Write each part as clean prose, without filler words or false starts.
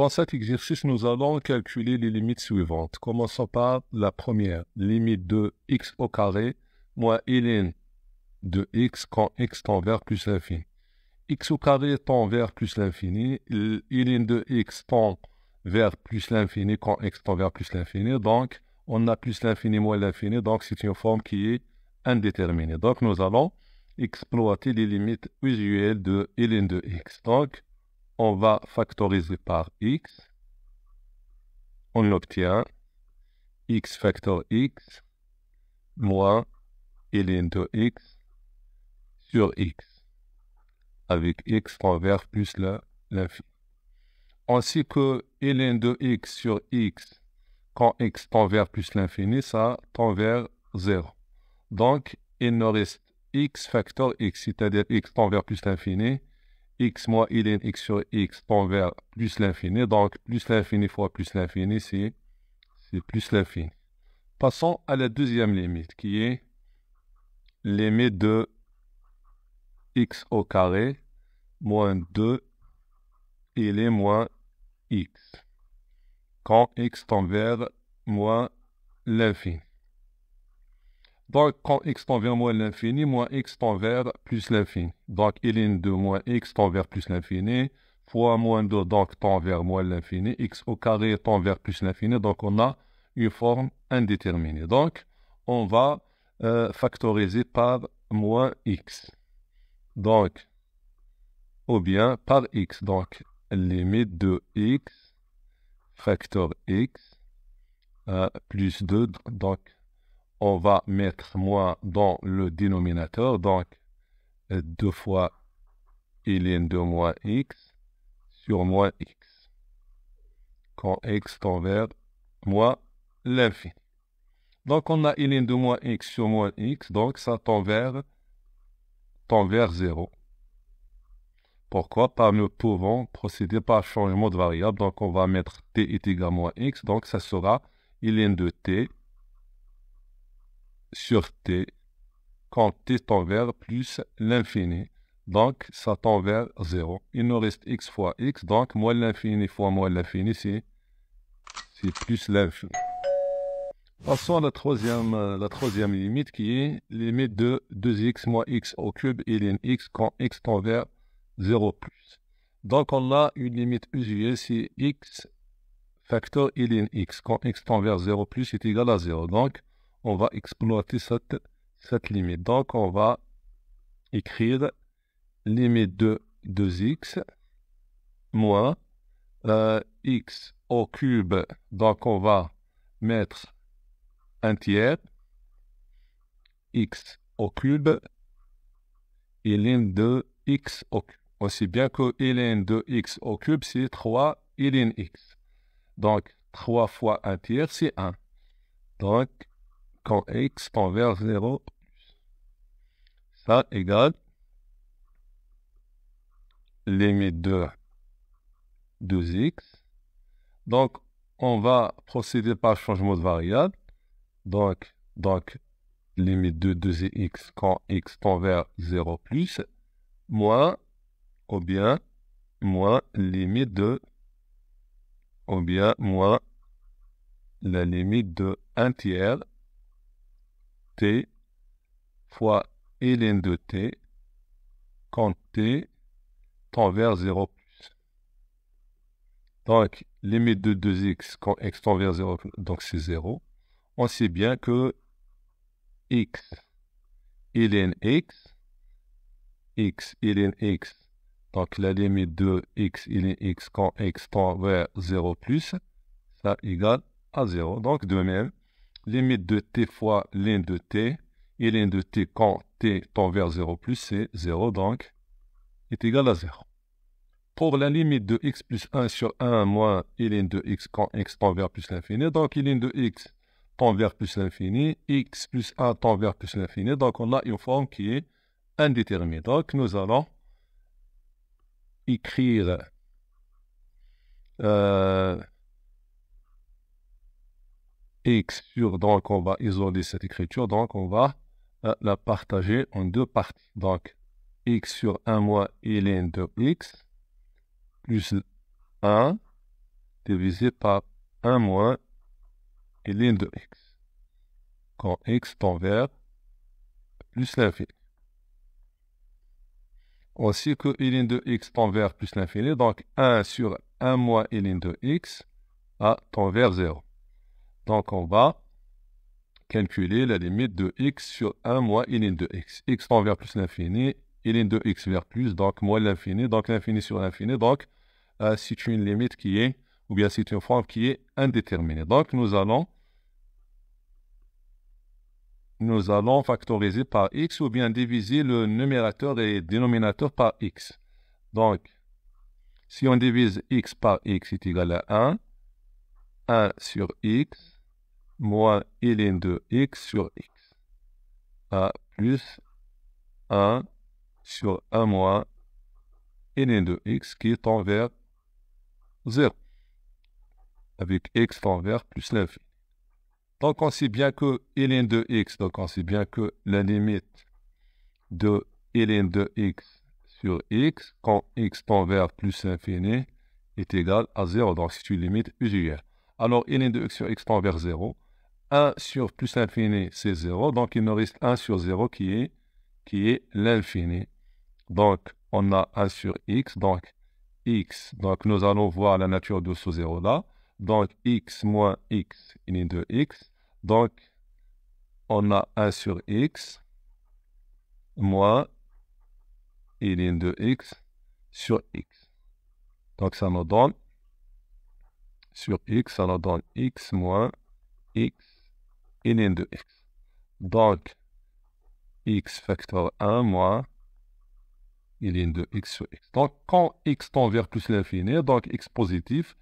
Dans cet exercice, nous allons calculer les limites suivantes. Commençons par la première, limite de x au carré moins ln de x quand x tend vers plus l'infini. X au carré tend vers plus l'infini, ln de x tend vers plus l'infini quand x tend vers plus l'infini, donc on a plus l'infini moins l'infini, donc c'est une forme qui est indéterminée. Donc nous allons exploiter les limites usuelles de ln de x. Donc on va factoriser par x, on obtient x facteur x moins ln de x sur x, avec x tend vers plus l'infini. Ainsi que ln de x sur x, quand x tend vers plus l'infini, ça tend vers 0. Donc, il nous reste x facteur x, c'est-à-dire x tend vers plus l'infini, x moins ln x sur x tend vers plus l'infini, donc plus l'infini fois plus l'infini, c'est plus l'infini. Passons à la deuxième limite, qui est limite de x au carré moins 2 ln moins x, quand x tend vers moins l'infini. Donc, quand x tend vers moins l'infini, moins x tend vers plus l'infini. Donc, ln de moins x tend vers plus l'infini, fois moins 2, donc tend vers moins l'infini, x au carré tend vers plus l'infini, donc on a une forme indéterminée. Donc, on va factoriser par moins x. Donc, ou bien par x. Donc, limite de x facteur x plus 2, donc on va mettre moins dans le dénominateur, donc 2 fois ln de moins x sur moins x, quand x tend vers moins l'infini. Donc on a ln de moins x sur moins x, donc ça tend vers 0. Pourquoi? Parce que nous pouvons procéder par changement de variable, donc on va mettre t est égal à moins x, donc ça sera ln de t sur t, quand t tend vers plus l'infini, donc ça tend vers 0. Il nous reste x fois x, donc moins l'infini fois moins l'infini, c'est plus l'infini. Passons à la troisième limite, qui est limite de 2x moins x au cube ln x quand x tend vers 0 plus. Donc on a une limite usuelle, c'est x facteur ln x quand x tend vers 0 plus est égal à 0. Donc on va exploiter cette limite. Donc, on va écrire limite de 2x moins x au cube. Donc, on va mettre un tiers, x au cube, ln de x au cube. On sait bien que ln de x au cube, c'est 3 ln x. Donc, 3 fois un tiers, c'est 1. Donc, quand x tend vers 0, ça égale limite de 2x. Donc, on va procéder par changement de variable. Donc limite de 2x quand x tend vers 0 plus, moins, ou bien, moins limite de, ou bien, moins la limite de 1 tiers t fois ln de t quand t tend vers 0 plus. Donc, limite de 2x quand x tend vers 0, donc c'est 0. On sait bien que x ln x, donc la limite de x ln x quand x tend vers 0 plus, ça égale à 0. Donc, de même, limite de t fois ln de t, ln de t quand t tend vers 0 plus, c'est 0, donc est égal à 0. Pour la limite de x plus 1 sur 1 moins ln de x quand x tend vers plus l'infini, donc ln de x tend vers plus l'infini, x plus 1 tend vers plus l'infini, donc on a une forme qui est indéterminée. Donc nous allons écrire x sur, donc on va isoler cette écriture, donc on va la partager en deux parties. Donc x sur 1 moins ln de x plus 1 divisé par 1 moins ln de x, quand x tend vers plus l'infini. Aussi que ln de x tend vers plus l'infini, donc 1 sur 1 moins ln de x tend vers 0. Donc on va calculer la limite de x sur 1 moins ln de x. X tend vers plus l'infini, ln de x vers plus, donc moins l'infini, donc l'infini sur l'infini, donc c'est une limite qui est, ou bien c'est une forme qui est indéterminée. Donc nous allons factoriser par x ou bien diviser le numérateur et le dénominateur par x. Donc, si on divise x par x est égal à 1 sur x moins ln de x sur x, plus 1 sur 1 moins ln de x qui tend vers 0, avec x tend vers plus l'infini. Donc, on sait bien que ln de x, donc on sait bien que la limite de ln de x sur x, quand x tend vers plus l'infini, est égale à 0. Donc, c'est une limite usuelle. Alors, ln de x sur x tend vers 0. 1 sur plus l'infini, c'est 0. Donc, il nous reste 1 sur 0 qui est l'infini. Donc, on a 1 sur x. Donc, nous allons voir la nature de ce 0-là. Donc, x moins x, ln de x. Donc, on a 1 sur x moins ln de x sur x. Donc, ça nous donne, sur x, ça nous donne x moins x ln de x. Donc, x facteur 1 moins ln de x sur x. Donc, quand x tend vers plus l'infini, donc x positif,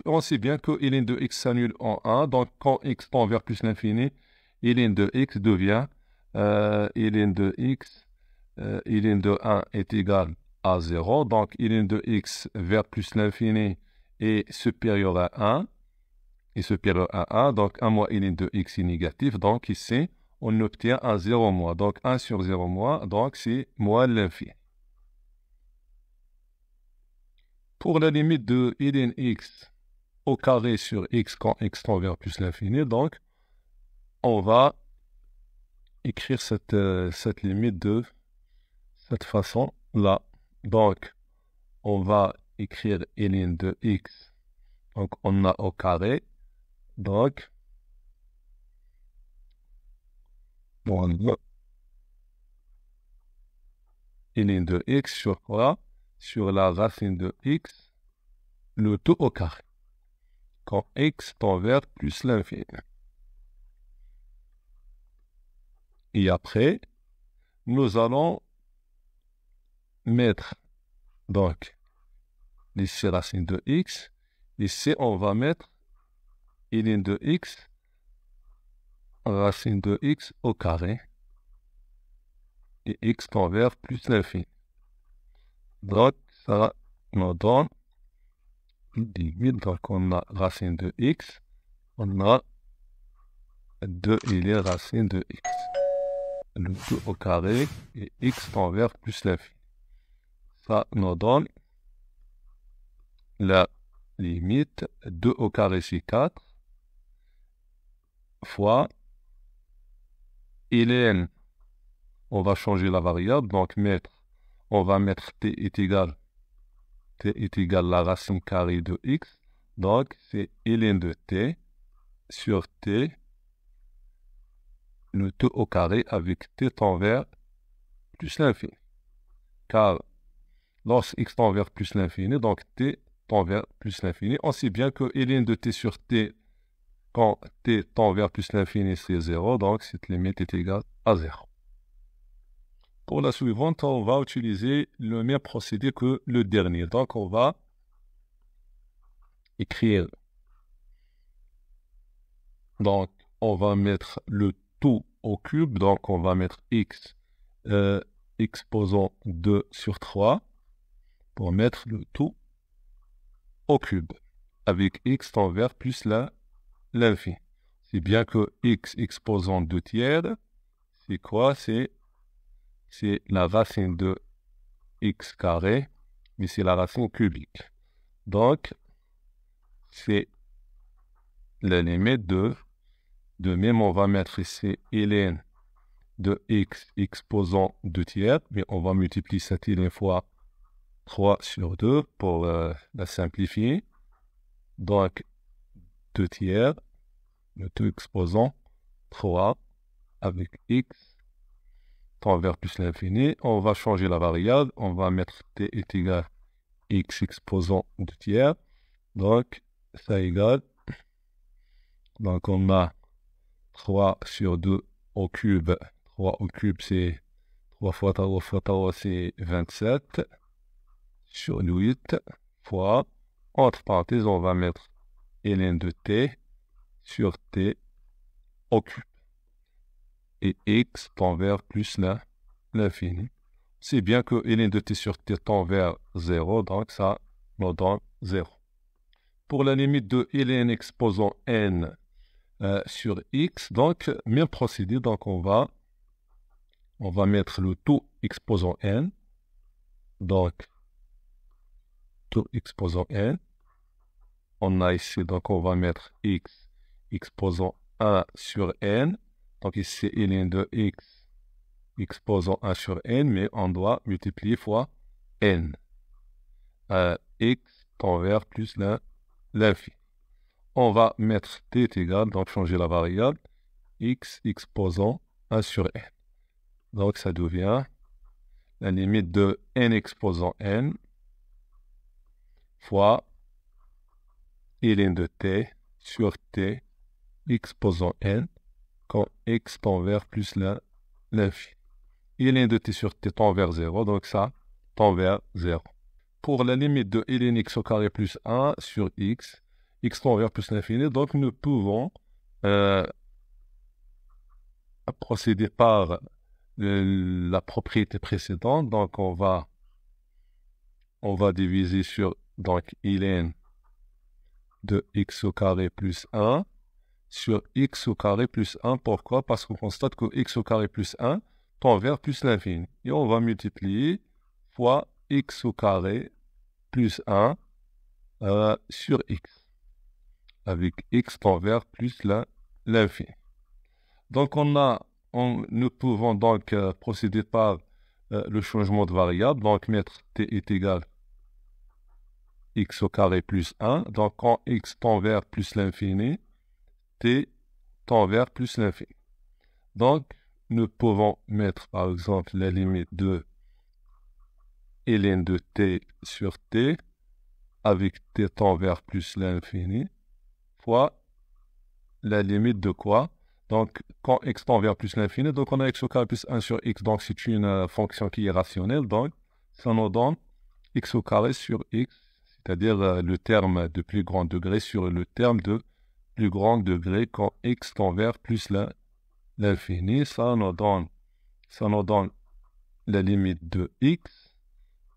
on sait bien que ln de x s'annule en 1. Donc, quand x tend vers plus l'infini, ln de x devient ln de x, ln de 1 est égal à 0. Donc, ln de x vers plus l'infini est supérieur à 1. Est supérieur à 1. Donc, 1 moins ln de x est négatif. Donc, ici, on obtient un 0 moins. Donc, 1 sur 0 moins, donc c'est moins l'infini. Pour la limite de ln x au carré sur x quand x tend vers plus l'infini, donc, on va écrire cette limite de cette façon-là. Donc, on va écrire ln de x. Donc, on a au carré. Donc, on a ln de x sur quoi? Sur la racine de x, le tout au carré, quand x tend vers plus l'infini. Et après, nous allons mettre, donc, ici racine de x, ici on va mettre ln de x, racine de x au carré, et x tend vers plus l'infini. Donc, ça nous donne une limite. Donc, on a racine de x, on a 2 ln racine de x. Le tout au carré et x tend vers plus l'infini. Ça nous donne la limite 2 au carré c'est 4 fois ln. On va changer la variable, donc on va mettre t est égal la racine carrée de x. Donc, c'est ln de t sur t, le tout au carré avec t tend vers plus l'infini. Car lorsque x tend vers plus l'infini, donc t tend vers plus l'infini, on sait bien que ln de t sur t, quand t tend vers plus l'infini, c'est 0. Donc, cette limite est égale à 0. Pour la suivante, on va utiliser le même procédé que le dernier. Donc, on va écrire. Donc, on va mettre le tout au cube. Donc, on va mettre x exposant 2 sur 3 pour mettre le tout au cube. Avec x tend vers plus l'infini. C'est bien que x exposant 2 tiers, c'est quoi? C'est la racine de x carré, mais c'est la racine cubique. Donc, c'est la limite de même, on va mettre ici ln de x exposant 2 tiers, mais on va multiplier cette ln fois 3 sur 2 pour la simplifier. Donc, 2 tiers, le tout exposant 3 avec x tend vers plus l'infini. On va changer la variable, on va mettre t est égal x exposant 2 tiers. Donc, ça égale, donc on a 3 sur 2 au cube. 3 au cube, c'est 3 fois 3, c'est 27 sur 8 fois, entre parenthèses, on va mettre ln de t sur t au cube. Et x tend vers plus l'infini. C'est bien que ln de t sur t tend vers 0, donc ça nous donne 0. Pour la limite de ln exposant n sur x, donc même procédé, donc on va mettre le tout exposant n, donc tout exposant n, on a ici, donc on va mettre x exposant 1 sur n, donc ici ln de x exposant 1 sur n, mais on doit multiplier fois n, x tend vers plus l'infini. On va mettre t est égal, donc changer la variable, x exposant 1 sur n. Donc ça devient la limite de n exposant n fois ln de t sur t exposant n quand x tend vers plus l'infini. Ln de t sur t tend vers 0, donc ça tend vers 0. Pour la limite de ln x au carré plus 1 sur x, x tend vers plus l'infini, donc nous pouvons procéder par la propriété précédente. Donc on va diviser sur donc ln de x au carré plus 1 sur x au carré plus 1. Pourquoi? Parce qu'on constate que x au carré plus 1 tend vers plus l'infini. Et on va multiplier fois x au carré plus 1 sur x, avec x tend vers plus l'infini. Donc nous pouvons donc procéder par le changement de variable, donc mettre t est égal x au carré plus 1. Donc quand x tend vers plus l'infini, t tend vers plus l'infini. Donc nous pouvons mettre par exemple la limite de ln de t sur t avec t tend vers plus l'infini fois la limite de quoi? Donc, quand x tend vers plus l'infini, donc on a x au carré plus 1 sur x, donc c'est une fonction qui est rationnelle, donc ça nous donne x au carré sur x, c'est-à-dire le terme de plus grand degré sur le terme de plus grand degré quand x tend vers plus l'infini. Ça nous donne la limite de x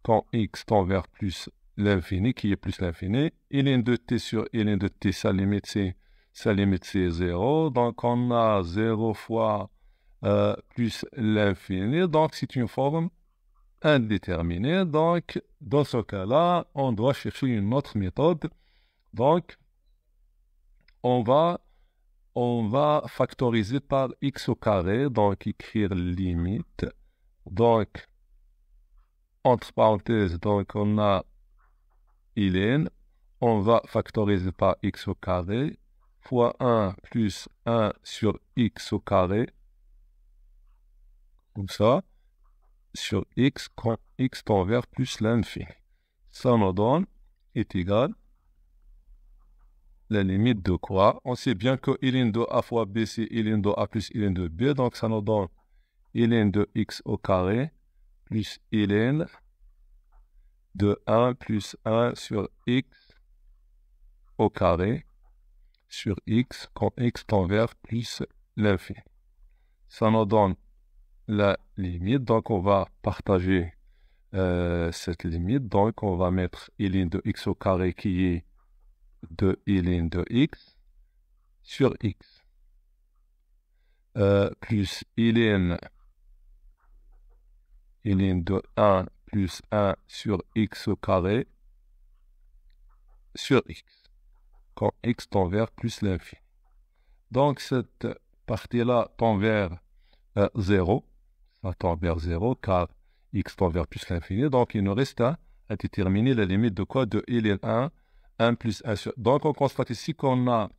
quand x tend vers plus l'infini, qui est plus l'infini. Ln de t sur ln de t, sa limite c'est 0. Donc on a 0 fois plus l'infini. Donc c'est une forme indéterminée. Donc dans ce cas-là, on doit chercher une autre méthode. Donc on va factoriser par x au carré. Donc écrire limite. Donc entre parenthèses, donc on a ln. On va factoriser par x au carré fois 1 plus 1 sur x au carré, comme ça, sur x quand x tend vers plus l'infini. Ça nous donne est égal la limite de quoi? On sait bien que ln de a fois b, c'est ln de a plus ln de b, donc ça nous donne ln de x au carré plus ln de 1 plus 1 sur x au carré sur x quand x tend vers plus l'infini. Ça nous donne la limite, donc on va partager cette limite, donc on va mettre ln de x au carré qui est de ln de x sur x plus ln de 1 plus 1 sur x au carré sur x. quand x tend vers plus l'infini. Donc, cette partie-là tend vers 0. Ça tend vers 0 car x tend vers plus l'infini. Donc, il nous reste à déterminer la limite de quoi? De ln 1, 1 plus 1 sur... Donc, on constate ici qu'on a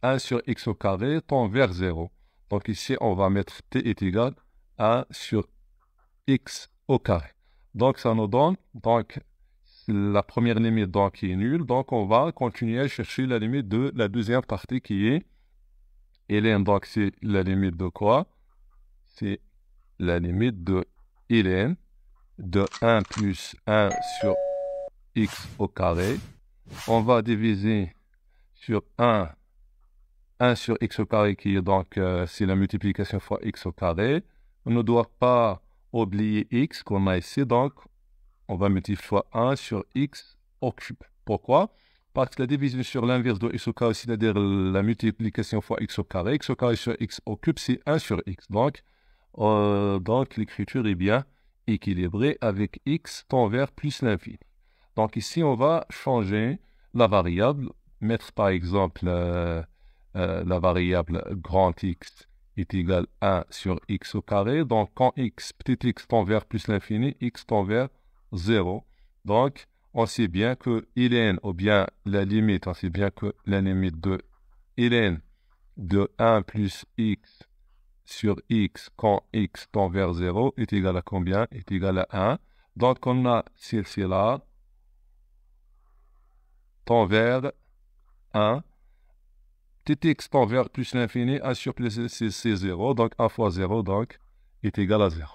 1 sur x au carré tend vers 0. Donc, ici, on va mettre t est égal à 1 sur x au carré. Donc, ça nous donne donc, la première limite donc, qui est nulle. Donc, on va continuer à chercher la limite de la deuxième partie qui est ln. Donc, c'est la limite de quoi? C'est la limite de ln de 1 plus 1 sur x au carré. On va diviser sur 1 sur x au carré qui est donc, c'est la multiplication fois x au carré. On ne doit pas oublier x qu'on a ici, donc on va multiplier fois 1 sur x au cube. Pourquoi? Parce que la division sur l'inverse de x au carré, c'est-à-dire la multiplication fois x au carré sur x au cube, c'est 1 sur x. Donc l'écriture est bien équilibrée avec x tend vers plus l'infini. Donc ici, on va changer la variable, mettre par exemple la variable grand X est égal à 1 sur x au carré. Donc, quand petit x tend vers plus l'infini, x tend vers 0. Donc, on sait bien que ln, ou bien la limite, on sait bien que la limite de ln de 1 plus x sur x quand x tend vers 0 est égal à combien? Est égal à 1. Donc, on a celle-ci-là tend vers 1. Petit x tend vers plus l'infini, 1 sur plus c'est 0, donc 1 fois 0 donc, est égal à 0.